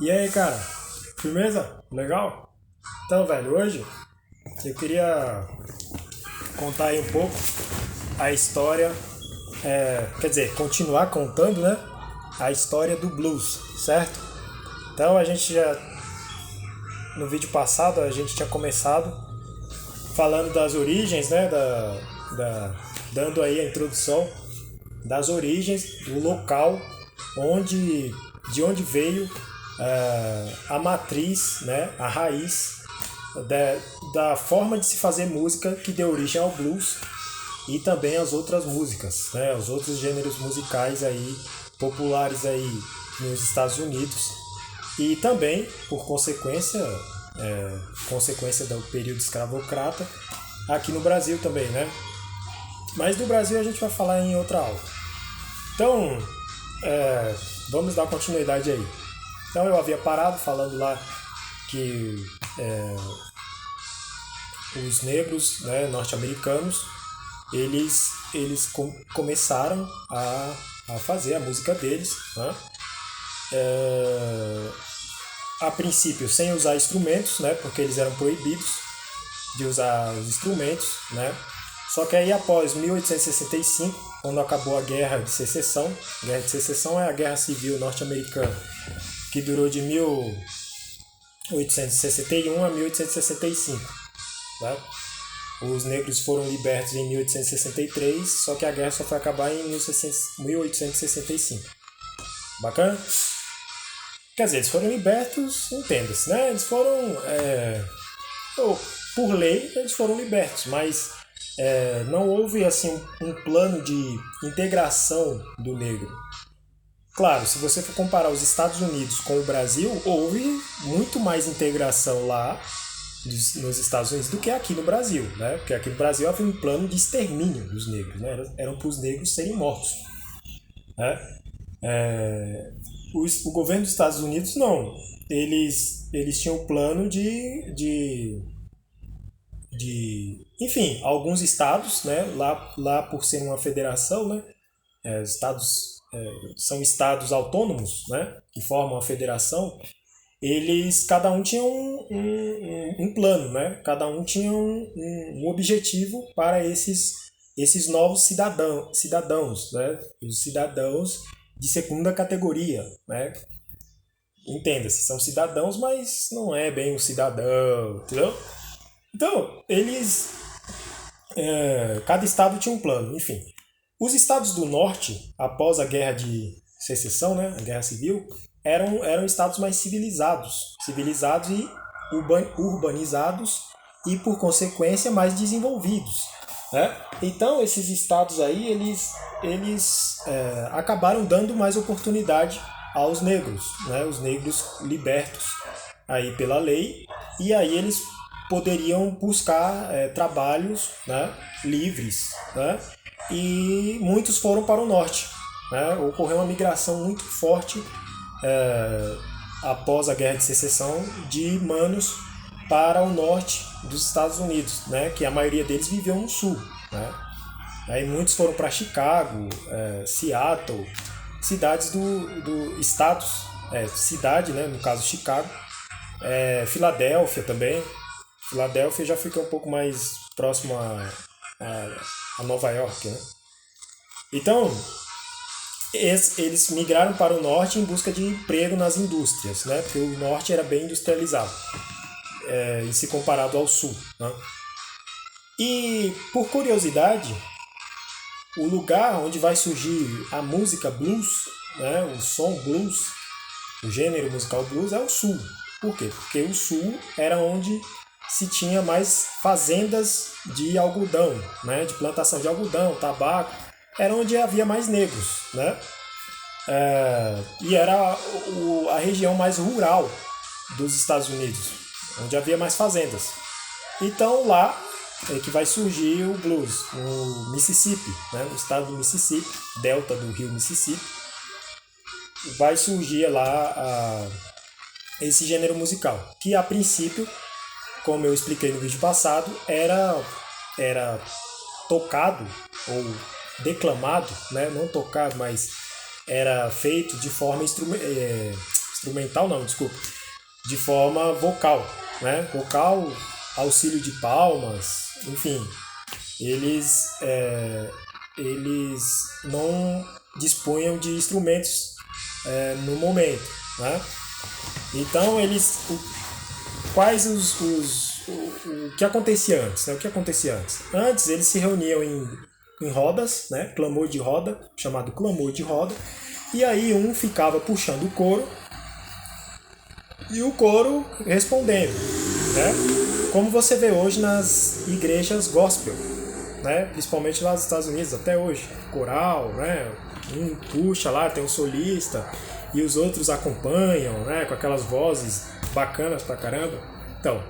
E aí, cara? Firmeza? Legal? Então, velho, hoje eu queria contar aí um pouco a história, quer dizer, continuar contando, né? A história do blues, certo? Então a gente já, no vídeo passado, a gente tinha começado falando das origens, né? Dando aí a introdução das origens do local onde, de onde veio a matriz, né, a raiz da forma de se fazer música que deu origem ao blues e também as outras músicas, né, os outros gêneros musicais aí populares aí nos Estados Unidos e também por consequência do período escravocrata aqui no Brasil também, né? Mas do Brasil a gente vai falar em outra aula. Então, vamos dar continuidade aí. Então eu havia parado falando lá que os negros, né, norte-americanos, começaram a fazer a música deles, né? A princípio sem usar instrumentos, né, porque eles eram proibidos de usar os instrumentos, né? Só que aí após 1865, quando acabou a Guerra de Secessão, a Guerra de Secessão é a Guerra Civil norte-americana, que durou de 1861 a 1865. Né? Os negros foram libertos em 1863, só que a guerra só foi acabar em 1865. Bacana? Quer dizer, eles foram libertos, entenda-se, né? Eles foram, por lei, eles foram libertos, mas não houve assim um plano de integração do negro. Claro, se você for comparar os Estados Unidos com o Brasil, houve muito mais integração lá nos Estados Unidos do que aqui no Brasil, né? Porque aqui no Brasil havia um plano de extermínio dos negros, né? Eram para os negros serem mortos, né? O governo dos Estados Unidos não, eles tinham um plano enfim, alguns estados, né? Lá por ser uma federação, né? Estados são estados autônomos, né? Que formam a federação. Cada um tinha um plano, né? Cada um tinha um objetivo para esses novos cidadãos, né? Os cidadãos de segunda categoria, né? Entenda-se, são cidadãos, mas não é bem um cidadão, entendeu? Então, cada estado tinha um plano, enfim. Os estados do norte, após a Guerra de Secessão, né? A Guerra Civil, eram estados mais civilizados e urbanizados e, por consequência, mais desenvolvidos. Né? Então, esses estados aí, eles acabaram dando mais oportunidade aos negros, né? Os negros libertos aí pela lei, e aí eles poderiam buscar trabalhos, né? Livres, né? E muitos foram para o norte. Né? Ocorreu uma migração muito forte após a Guerra de Secessão de humanos para o norte dos Estados Unidos, né? Que a maioria deles viveu no sul. Né? Aí muitos foram para Chicago, Seattle, cidades do estados, cidade, né? No caso Chicago, Filadélfia também. Filadélfia já fica um pouco mais próximo a Nova York, né? Então, eles migraram para o norte em busca de emprego nas indústrias, né? Porque o norte era bem industrializado, em se comparado ao sul. Né? E, por curiosidade, o lugar onde vai surgir a música blues, né? O som blues, o gênero musical blues, é o sul. Por quê? Porque o sul era onde se tinha mais fazendas de algodão, né? De plantação de algodão, tabaco, era onde havia mais negros, né? E era a região mais rural dos Estados Unidos, onde havia mais fazendas. Então lá é que vai surgir o blues, no Mississippi, né? No estado do Mississippi, delta do rio Mississippi, vai surgir lá esse gênero musical, que a princípio, como eu expliquei no vídeo passado, era tocado ou declamado, né? Não tocado, mas era feito de forma instrumental não, desculpa, de forma vocal, né? Vocal, auxílio de palmas, enfim, eles não dispunham de instrumentos no momento, né? Então quais o que acontecia antes, né? O que acontecia antes? Antes eles se reuniam em rodas, né? Clamor de roda, chamado clamor de roda, e aí um ficava puxando o coro e o coro respondendo, né? Como você vê hoje nas igrejas gospel, né? Principalmente lá nos Estados Unidos, até hoje, coral, né? Um puxa lá, tem um solista e os outros acompanham, né? Com aquelas vozes bacanas pra caramba. Então,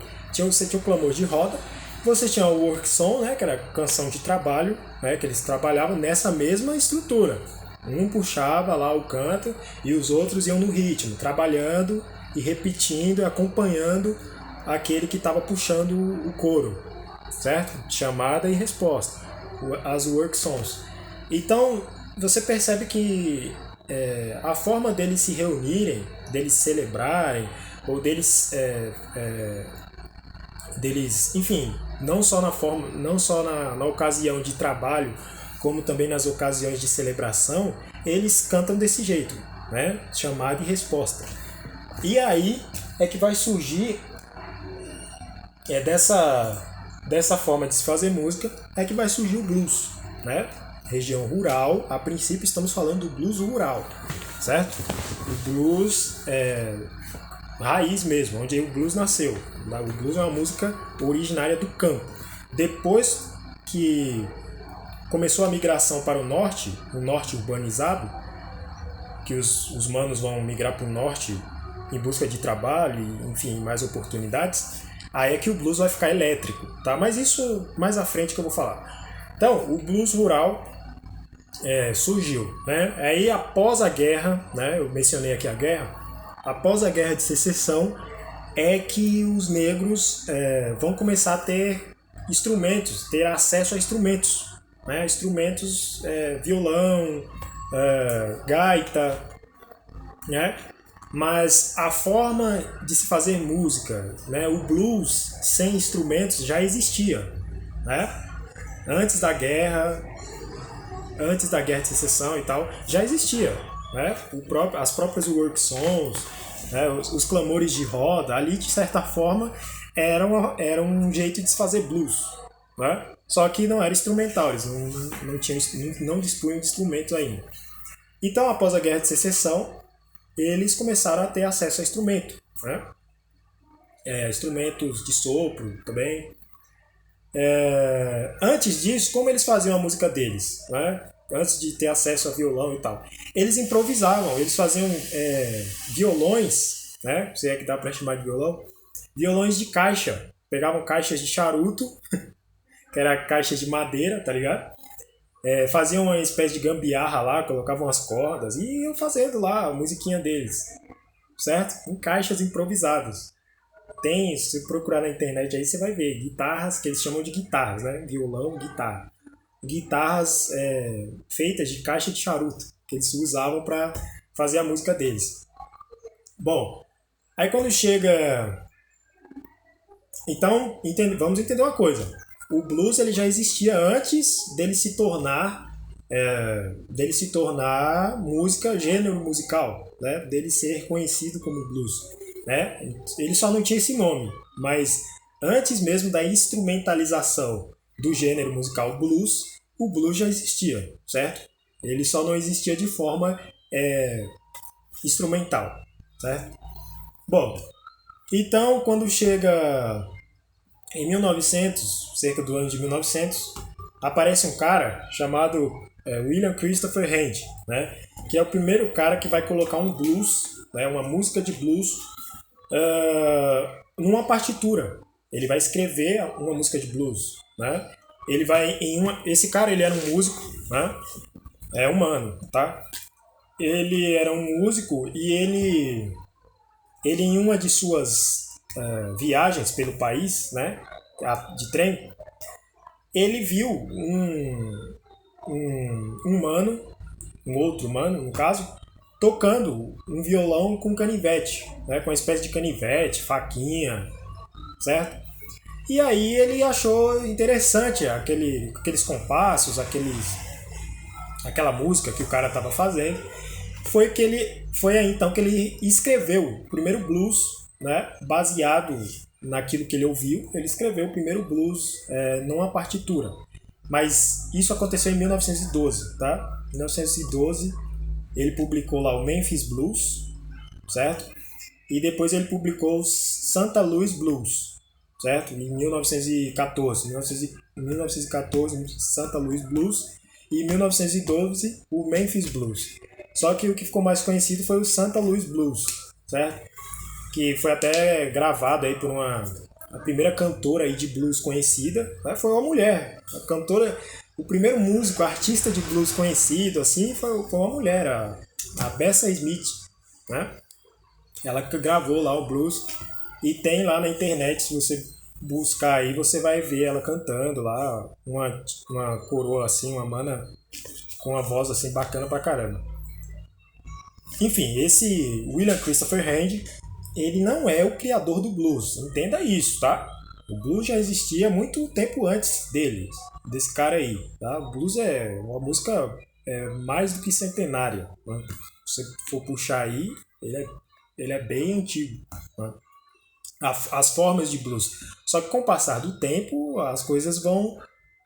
você tinha o clamor de roda, você tinha o work song, né? Que era canção de trabalho, né? Que eles trabalhavam nessa mesma estrutura. Um puxava lá o canto e os outros iam no ritmo, trabalhando e repetindo, acompanhando aquele que estava puxando o coro, certo? Chamada e resposta, as work songs. Então, você percebe que a forma deles se reunirem, deles celebrarem, ou deles, enfim, não só na ocasião de trabalho, como também nas ocasiões de celebração, eles cantam desse jeito, né? Chamada e resposta. E aí é que vai surgir dessa forma de se fazer música é que vai surgir o blues, né? Região rural, a princípio estamos falando do blues rural, certo? O blues raiz mesmo, onde o blues nasceu. O blues é uma música originária do campo. Depois que começou a migração para o norte urbanizado, que os manos vão migrar para o norte em busca de trabalho e, enfim, mais oportunidades, aí é que o blues vai ficar elétrico, tá? Mas isso mais à frente que eu vou falar. Então, o blues rural surgiu, né? Aí após a guerra, né? Eu mencionei aqui a guerra. Após a guerra de secessão é que os negros vão começar a ter instrumentos, ter acesso a instrumentos, né? Instrumentos, violão, gaita, né? Mas a forma de se fazer música, né? O blues sem instrumentos já existia, né? Antes da guerra de secessão e tal, já existia, né? As próprias work songs, né? Os clamores de roda, ali de certa forma era um jeito de se fazer blues, né? Só que não era instrumental, eles não dispunham de instrumento ainda. Então, após a guerra de secessão, eles começaram a ter acesso a instrumento, né? Instrumentos de sopro também. Antes disso, como eles faziam a música deles, né? Antes de ter acesso a violão e tal, eles improvisavam, eles faziam violões, né? Se é que dá pra chamar de violões de caixa, pegavam caixas de charuto, que era caixas de madeira, tá ligado? Faziam uma espécie de gambiarra lá, colocavam as cordas e iam fazendo lá a musiquinha deles, certo? Em caixas improvisadas. Se você procurar na internet aí, você vai ver guitarras, que eles chamam de guitarras, né? Violão, guitarra. Guitarras feitas de caixa de charuto, que eles usavam para fazer a música deles. Bom, aí quando chega... Então, vamos entender uma coisa. O blues ele já existia antes dele se tornar música, gênero musical, né? Dele ser conhecido como blues, né? Ele só não tinha esse nome, mas antes mesmo da instrumentalização do gênero musical blues, o blues já existia, certo? Ele só não existia de forma instrumental, certo? Bom, então quando chega em 1900, cerca do ano de 1900, aparece um cara chamado William Christopher Hand, né? Que é o primeiro cara que vai colocar um blues, né? Uma música de blues numa partitura. Ele vai escrever uma música de blues, né? Esse cara ele era um músico, né? É humano, tá? Ele era um músico e ele em uma de suas viagens pelo país, né? De trem, ele viu um outro humano, no caso, tocando um violão com canivete, né? Com uma espécie de canivete, faquinha, certo? E aí ele achou interessante aqueles compassos, aquela música que o cara estava fazendo. Foi aí então que ele escreveu o primeiro blues, né? Baseado naquilo que ele ouviu, ele escreveu o primeiro blues numa partitura. Mas isso aconteceu em 1912, tá? Em 1912 ele publicou lá o Memphis Blues, certo? E depois ele publicou o Santa Louis Blues, certo? Em 1914. Em 1914, Santa Louis Blues. E em 1912, o Memphis Blues. Só que o que ficou mais conhecido foi o Santa Louis Blues, certo? Que foi até gravado aí por a primeira cantora aí de blues conhecida, né? Foi uma mulher. A cantora, o primeiro músico, artista de blues conhecido, assim, foi uma mulher, a Bessie Smith, né? Ela que gravou lá o blues e tem lá na internet, se você buscar aí, você vai ver ela cantando lá, uma coroa assim, uma mana com uma voz assim bacana pra caramba. Enfim, esse William Christopher Hand, ele não é o criador do blues, entenda isso, tá? O blues já existia muito tempo antes desse cara aí, tá? O blues é uma música mais do que centenária, né? Se você for puxar aí, ele é bem antigo, né? As formas de blues. Só que com o passar do tempo, as coisas vão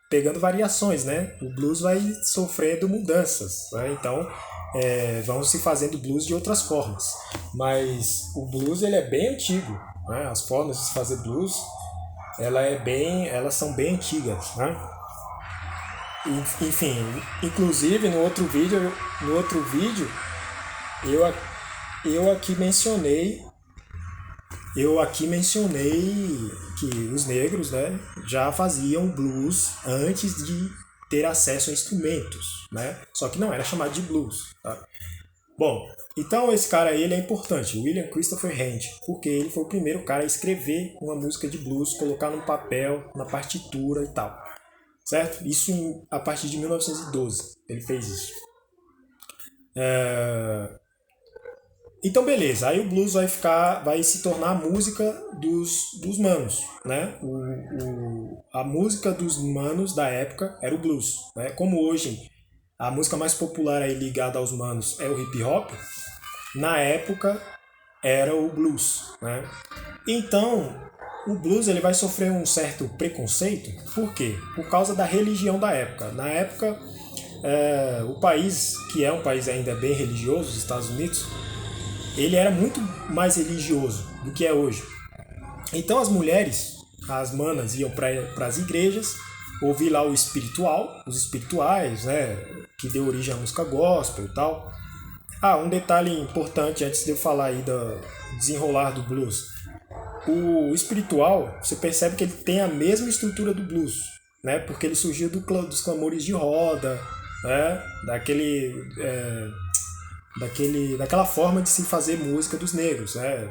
pegando variações, né? O blues vai sofrendo mudanças, né? Então, vão se fazendo blues de outras formas. Mas o blues ele é bem antigo, né? As formas de se fazer blues, elas são bem antigas, né? Enfim, inclusive no outro vídeo eu aqui mencionei que os negros, né, já faziam blues antes de ter acesso a instrumentos, né? Só que não era chamado de blues, tá? Bom, então esse cara aí ele é importante, William Christopher Hand, porque ele foi o primeiro cara a escrever uma música de blues, colocar num papel, na partitura e tal, certo? Isso a partir de 1912 ele fez isso. Então beleza, aí o blues vai se tornar a música dos manos, né? A música dos manos da época era o blues, né? Como hoje a música mais popular aí ligada aos manos é o hip hop, na época era o blues, né? Então o blues ele vai sofrer um certo preconceito, por quê? Por causa da religião da época. Na época o país, que é um país ainda bem religioso, os Estados Unidos, ele era muito mais religioso do que é hoje. Então as mulheres, as manas, iam para as igrejas ouvir lá os espirituais, né, que deu origem à música gospel e tal. Um detalhe importante antes de eu falar aí do desenrolar do blues. O espiritual, você percebe que ele tem a mesma estrutura do blues, né, porque ele surgiu dos clamores de roda, né, daquela forma de se fazer música dos negros, né?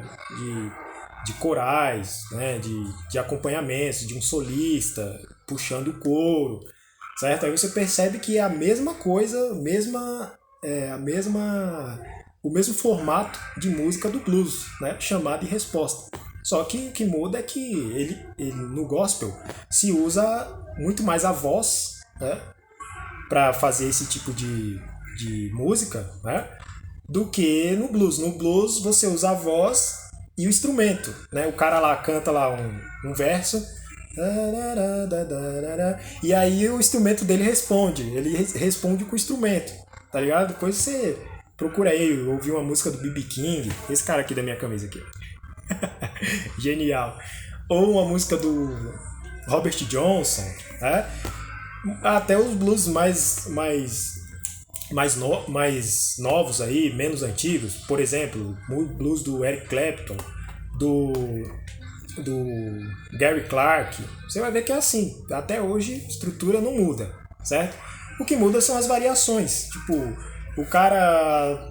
De corais, né? De acompanhamentos, de um solista puxando o coro, certo? Aí você percebe que é a mesma coisa, o mesmo formato de música do blues, né? Chamada e resposta. Só que o que muda é que ele no gospel se usa muito mais a voz, né? Para fazer esse tipo de música, né? Do que no blues. No blues você usa a voz e o instrumento, né? O cara lá canta lá um verso e aí o instrumento dele responde. Ele responde com o instrumento, tá ligado? Depois você procura aí ouvir uma música do B.B. King, esse cara aqui da minha camisa aqui. Genial. Ou uma música do Robert Johnson, né? Até os blues mais novos aí, menos antigos, por exemplo, o blues do Eric Clapton, do Gary Clark, você vai ver que é assim, até hoje a estrutura não muda, certo? O que muda são as variações, tipo, o cara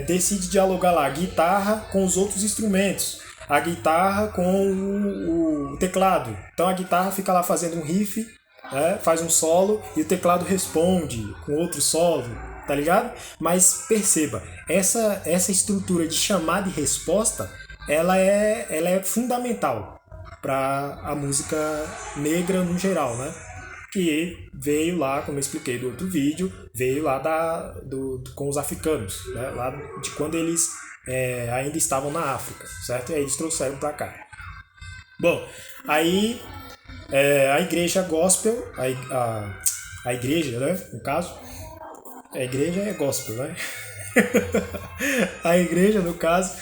decide dialogar lá, a guitarra com os outros instrumentos, a guitarra com o teclado, então a guitarra fica lá fazendo um riff, faz um solo e o teclado responde com outro solo, tá ligado? Mas perceba, essa estrutura de chamada e resposta, ela é fundamental para a música negra no geral, né? Que veio lá, como eu expliquei do outro vídeo, veio lá com os africanos, né? Lá de quando eles ainda estavam na África, certo? E aí eles trouxeram para cá. Bom, aí a igreja gospel, a igreja, né, no caso, a igreja é gospel, né? A igreja, no caso,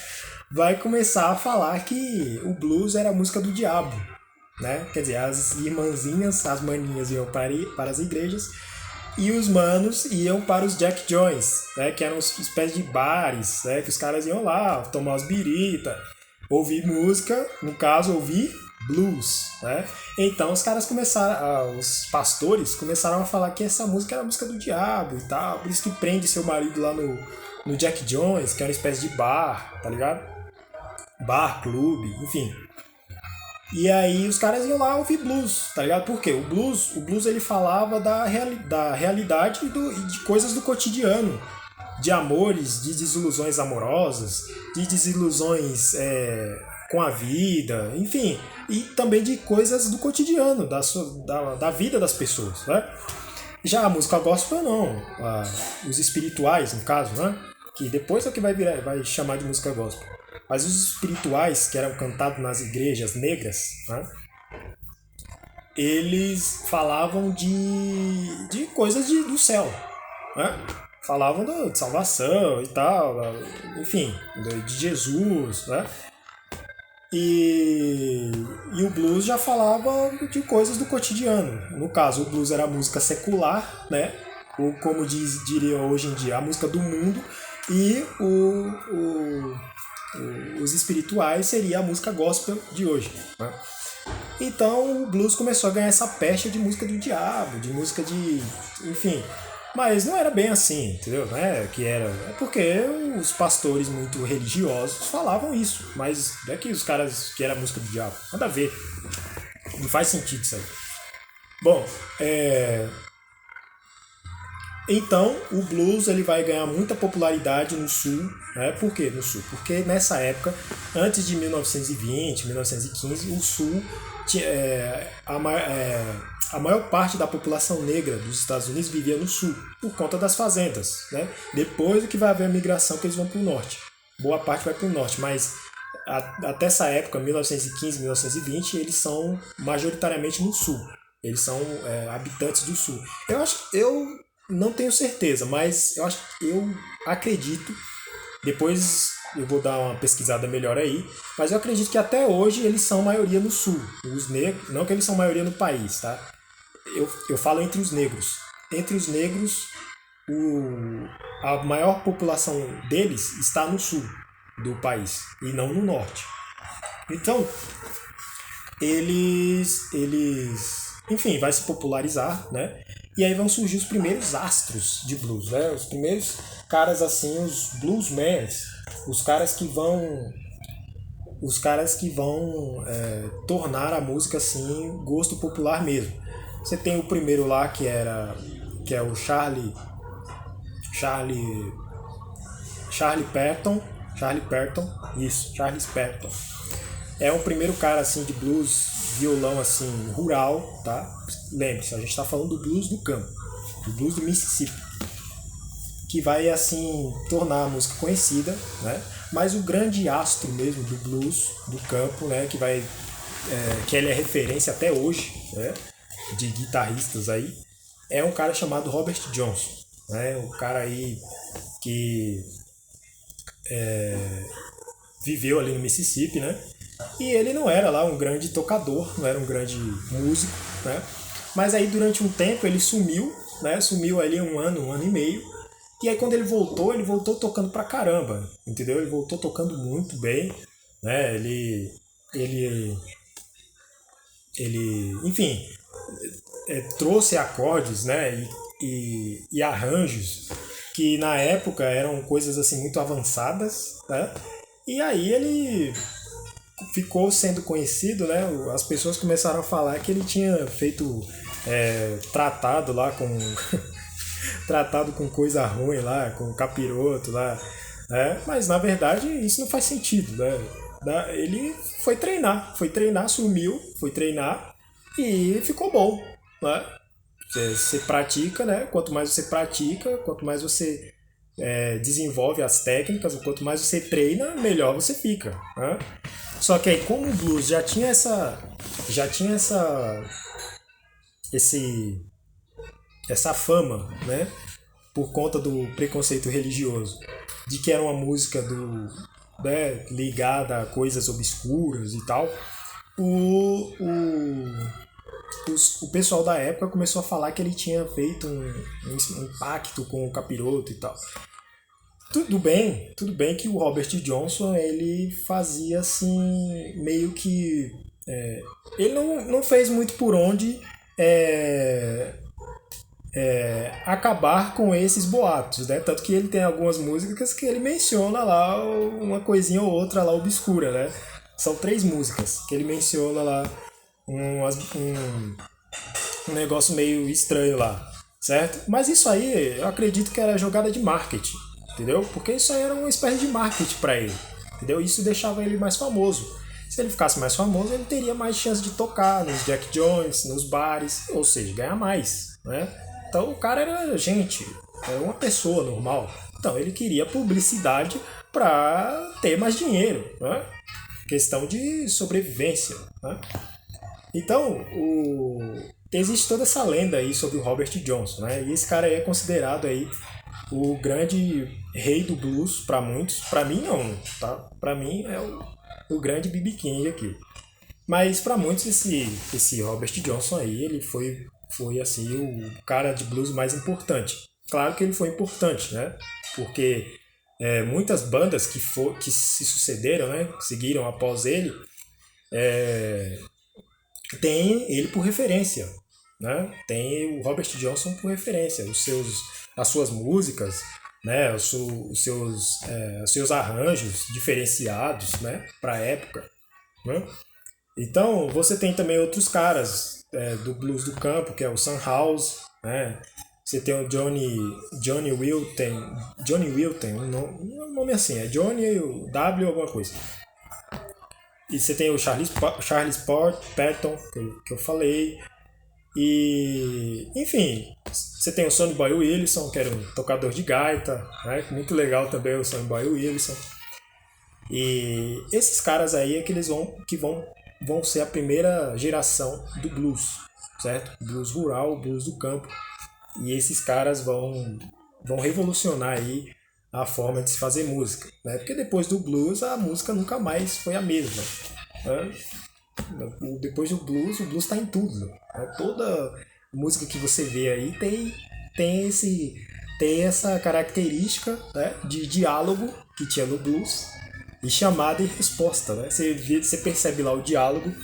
vai começar a falar que o blues era a música do diabo, né? Quer dizer, as irmãzinhas, as maninhas iam para as igrejas e os manos iam para os Jack Joints, né? Que eram espécies de bares, né? Que os caras iam lá tomar as birita, ouvir música, no caso, ouvir blues, né? Então os caras começaram, os pastores começaram a falar que essa música era a música do diabo e tal, por isso que prende seu marido lá no Jack Jones, que é uma espécie de bar, tá ligado? Bar, clube, enfim. E aí os caras iam lá ouvir blues, tá ligado? Por quê? O blues ele falava da realidade e de coisas do cotidiano, de amores, de desilusões amorosas, de desilusões com a vida, enfim, e também de coisas do cotidiano, da vida das pessoas, né? Já a música gospel não, os espirituais, no caso, né? Que depois é que vai chamar de música gospel. Mas os espirituais que eram cantados nas igrejas negras, né? Eles falavam de coisas do céu, né? Falavam de salvação e tal, enfim, de Jesus, né? E o blues já falava de coisas do cotidiano. No caso, o blues era a música secular, né? Ou como diria hoje em dia, a música do mundo. E os espirituais seria a música gospel de hoje, né? Então o blues começou a ganhar essa pecha de música do diabo, de música de... enfim... Mas não era bem assim, entendeu? Não é que era. É porque os pastores muito religiosos falavam isso. Mas não é que os caras que era música do diabo. Nada a ver. Não faz sentido isso aí. Bom, então o blues ele vai ganhar muita popularidade no sul, né? Por que no sul? Porque nessa época, antes de 1920, 1915, o sul a maior parte da população negra dos Estados Unidos vivia no sul, por conta das fazendas, né? Depois que vai haver a migração que eles vão para o norte. Boa parte vai para o norte, mas até essa época, 1915, 1920, eles são majoritariamente no sul. Eles são habitantes do sul. Eu não tenho certeza, mas eu acredito, depois eu vou dar uma pesquisada melhor aí, mas eu acredito que até hoje eles são maioria no sul. Os negros, não que eles são maioria no país, tá? Eu falo entre os negros. Entre os negros, a maior população deles está no sul do país e não no norte. Então, enfim, vai se popularizar, né? E aí vão surgir os primeiros astros de blues, né? Os primeiros caras assim, os bluesmen, os caras que vão tornar a música assim gosto popular mesmo. Você tem o primeiro lá que é o Charlie Parton, Charles Parton. É o primeiro cara assim de blues, violão assim rural, tá? Lembre-se, a gente está falando do blues do campo, do blues do Mississippi, que vai assim tornar a música conhecida, né? Mas o grande astro mesmo do blues do campo, né? Que ele é referência até hoje, né? De guitarristas aí, é um cara chamado Robert Johnson, né? Um cara aí que viveu ali no Mississippi, né? E ele não era lá um grande tocador, não era um grande músico, né? Mas aí durante um tempo ele sumiu, né? Sumiu ali um ano e meio. E aí quando ele voltou tocando pra caramba, entendeu? Ele voltou tocando muito bem, né? Enfim, trouxe acordes, né? E arranjos que na época eram coisas assim muito avançadas, né? E aí ele ficou sendo conhecido, né? As pessoas começaram a falar que ele tinha feito tratado lá com tratado com coisa ruim lá, com capiroto lá, né? Mas na verdade isso não faz sentido, né? Ele foi treinar, sumiu, foi treinar e ficou bom, né? Você pratica, né? Quanto mais você pratica, quanto mais você desenvolve as técnicas, quanto mais você treina, melhor você fica, né? Só que aí como o blues já tinha esse, essa fama, né? Por conta do preconceito religioso, de que era uma música ligada a coisas obscuras e tal, o, o, o pessoal da época começou a falar que ele tinha feito um pacto com o capiroto e tal. Tudo bem que o Robert Johnson ele fazia assim, meio que. Ele não fez muito por onde acabar com esses boatos, né? Tanto que ele tem algumas músicas que ele menciona lá uma coisinha ou outra lá obscura, né? São 3 músicas que ele menciona lá um negócio meio estranho lá, certo? Mas isso aí eu acredito que era jogada de marketing, entendeu? Porque isso aí era uma espécie de marketing para ele, entendeu? Isso deixava ele mais famoso. Se ele ficasse mais famoso, ele teria mais chance de tocar nos Jack Jones, nos bares, ou seja, ganhar mais, né? Então o cara era gente, era uma pessoa normal. Então ele queria publicidade para ter mais dinheiro, né? Questão de sobrevivência, né? Então, existe toda essa lenda aí sobre o Robert Johnson, né? E esse cara aí é considerado aí o grande rei do blues para muitos. Para mim não, tá? Para mim é o grande B.B. King aqui. Mas para muitos esse Robert Johnson aí, ele foi assim o cara de blues mais importante. Claro que ele foi importante, né? Porque muitas bandas que se sucederam, né? Seguiram após ele, tem ele por referência, né? Tem o Robert Johnson por referência, as suas músicas, né? Os seus arranjos diferenciados, né? Para a época, né? Então você tem também outros caras do blues do campo, que é o Sun House, né? Você tem o Johnny Wilton, um nome assim, é Johnny W alguma coisa. E você tem o Charles Patton, que eu falei. E, enfim, você tem o Sonny Boy Wilson, que era um tocador de gaita, né? Muito legal também o Sonny Boy Wilson. E esses caras aí é que eles vão ser a primeira geração do blues, certo? Blues rural, blues do campo. E esses caras vão revolucionar aí a forma de se fazer música, né? Porque depois do blues a música nunca mais foi a mesma, né? Depois do blues, o blues está em tudo, né? Toda música que você vê aí tem essa característica, né, de diálogo que tinha no blues e chamada e resposta, né? Você percebe lá o diálogo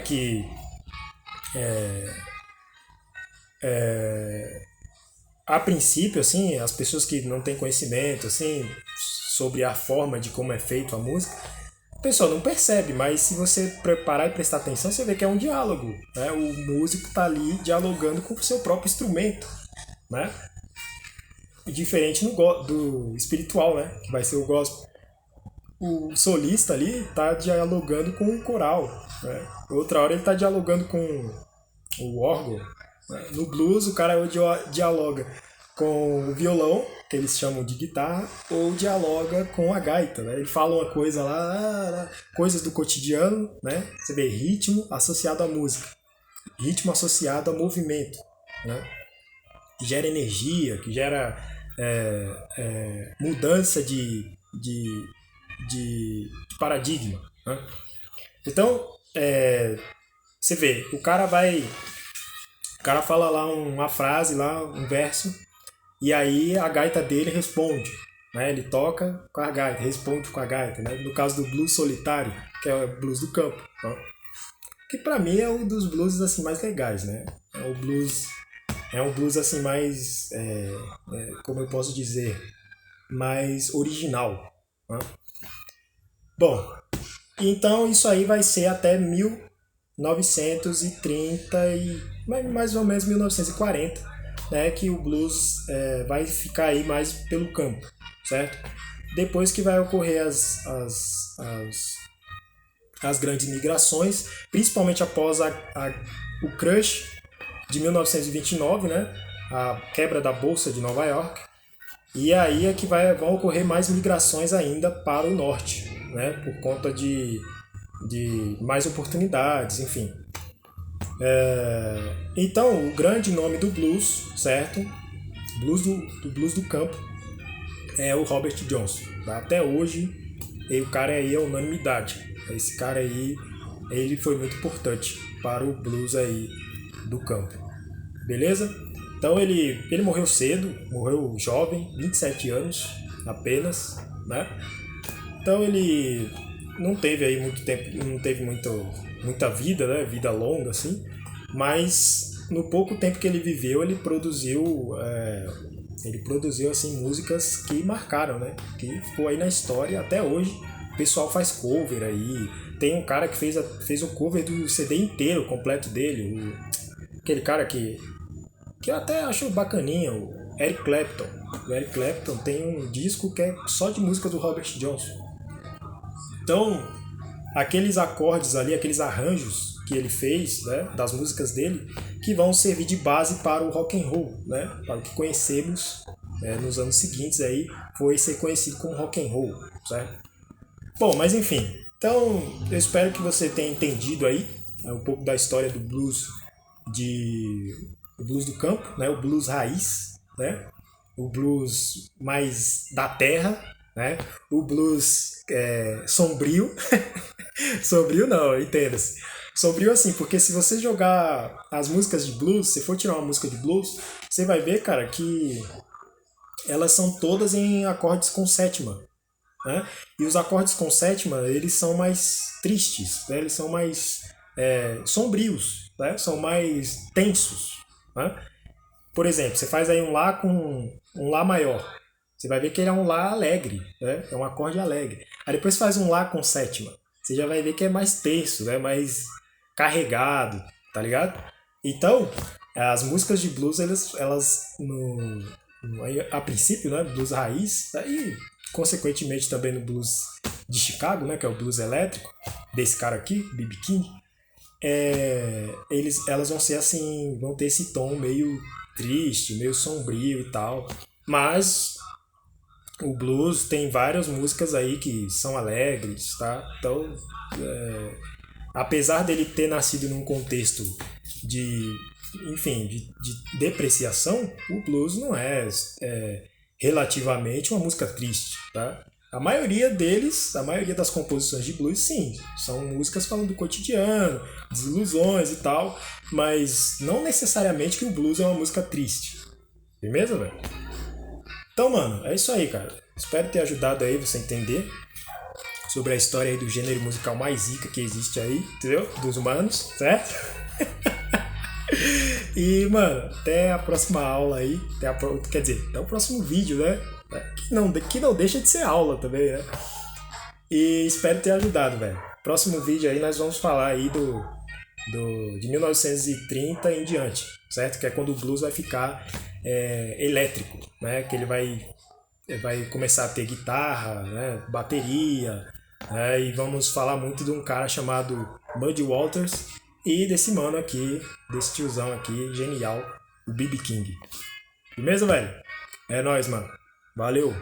que a princípio, assim, as pessoas que não têm conhecimento, assim, sobre a forma de como é feito a música, o pessoal não percebe, mas se você preparar e prestar atenção, você vê que é um diálogo, né? O músico está ali dialogando com o seu próprio instrumento, né? Diferente do espiritual, né? Que vai ser o gospel. O solista ali está dialogando com o coral, né? Outra hora ele está dialogando com o órgão. No blues, o cara dialoga com o violão, que eles chamam de guitarra, ou dialoga com a gaita, né? Ele fala uma coisa lá, coisas do cotidiano, né? Você vê ritmo associado à música, ritmo associado a movimento, né? Que gera energia, que gera mudança de paradigma, né? Então, você vê, o cara fala lá uma frase, lá um verso, e aí a gaita dele responde, né? Ele toca com a gaita, responde com a gaita, né? No caso do blues solitário, que é o blues do campo, né? Que pra mim é um dos blues assim mais legais, né? É um blues assim mais, como eu posso dizer, mais original, né? Bom, então isso aí vai ser até 1930 e mais ou menos 1940, né, que o blues vai ficar aí mais pelo campo, certo? Depois que vai ocorrer as grandes migrações, principalmente após o crush de 1929, né, a quebra da Bolsa de Nova York, e aí é que vão ocorrer mais migrações ainda para o norte, né, por conta de mais oportunidades, enfim. Então, o grande nome do blues, certo? Do blues do campo é o Robert Johnson. Tá? Até hoje, o cara aí é unanimidade. Esse cara aí, ele foi muito importante para o blues aí do campo. Beleza? Então ele morreu cedo, morreu jovem, 27 anos apenas, né? Então ele não teve aí muito tempo, não teve muita vida, né? Vida longa assim, mas no pouco tempo que ele viveu, ele produziu assim músicas que marcaram, né? Que ficou aí na história até hoje. O pessoal faz cover aí. Tem um cara que fez o cover do CD inteiro, completo dele. Aquele cara que eu até acho bacaninha, o Eric Clapton. O Eric Clapton tem um disco que é só de música do Robert Johnson. Então, aqueles acordes ali, aqueles arranjos que ele fez, né, das músicas dele, que vão servir de base para o rock and roll, né, para o que conhecemos nos anos seguintes aí, foi ser conhecido como rock and roll, certo? Bom, mas enfim, então eu espero que você tenha entendido aí um pouco da história do blues o blues do campo, né, o blues raiz, né, o blues mais da terra, né, o blues sombrio. Sombrio não, entenda-se. Sombrio assim, porque se você jogar as músicas de blues, se for tirar uma música de blues, você vai ver, cara, que elas são todas em acordes com sétima, né? E os acordes com sétima, eles são mais tristes, né? Eles são mais sombrios, né? São mais tensos, né? Por exemplo, você faz aí um Lá com um Lá maior. Você vai ver que ele é um Lá alegre, né? É um acorde alegre. Aí depois faz um Lá com sétima. Você já vai ver que é mais tenso, né? Mais carregado, tá ligado? Então, as músicas de blues, elas a princípio, né? Blues raiz, e consequentemente também no blues de Chicago, né? Que é o blues elétrico, desse cara aqui, B.B. King. Elas vão ser assim, vão ter esse tom meio triste, meio sombrio e tal. Mas o blues tem várias músicas aí que são alegres, tá? Então, apesar dele ter nascido num contexto de, enfim, de depreciação, o blues não é relativamente uma música triste, tá? A maioria das composições de blues, sim, são músicas falando do cotidiano, desilusões e tal, mas não necessariamente que o blues é uma música triste. Beleza, velho? Então, mano, é isso aí, cara. Espero ter ajudado aí você a entender sobre a história aí do gênero musical mais zica que existe aí, entendeu? Dos humanos, certo? E, mano, até a próxima aula aí. Quer dizer, até o próximo vídeo, né? Que não deixa de ser aula também, né? E espero ter ajudado, velho. Próximo vídeo aí nós vamos falar aí de 1930 em diante, certo? Que é quando o blues vai ficar elétrico, né? Que ele vai começar a ter guitarra, né? Bateria, né? E vamos falar muito de um cara chamado Muddy Waters e desse mano aqui, desse tiozão aqui, genial, o B.B. King. Beleza, velho? É nóis, mano. Valeu!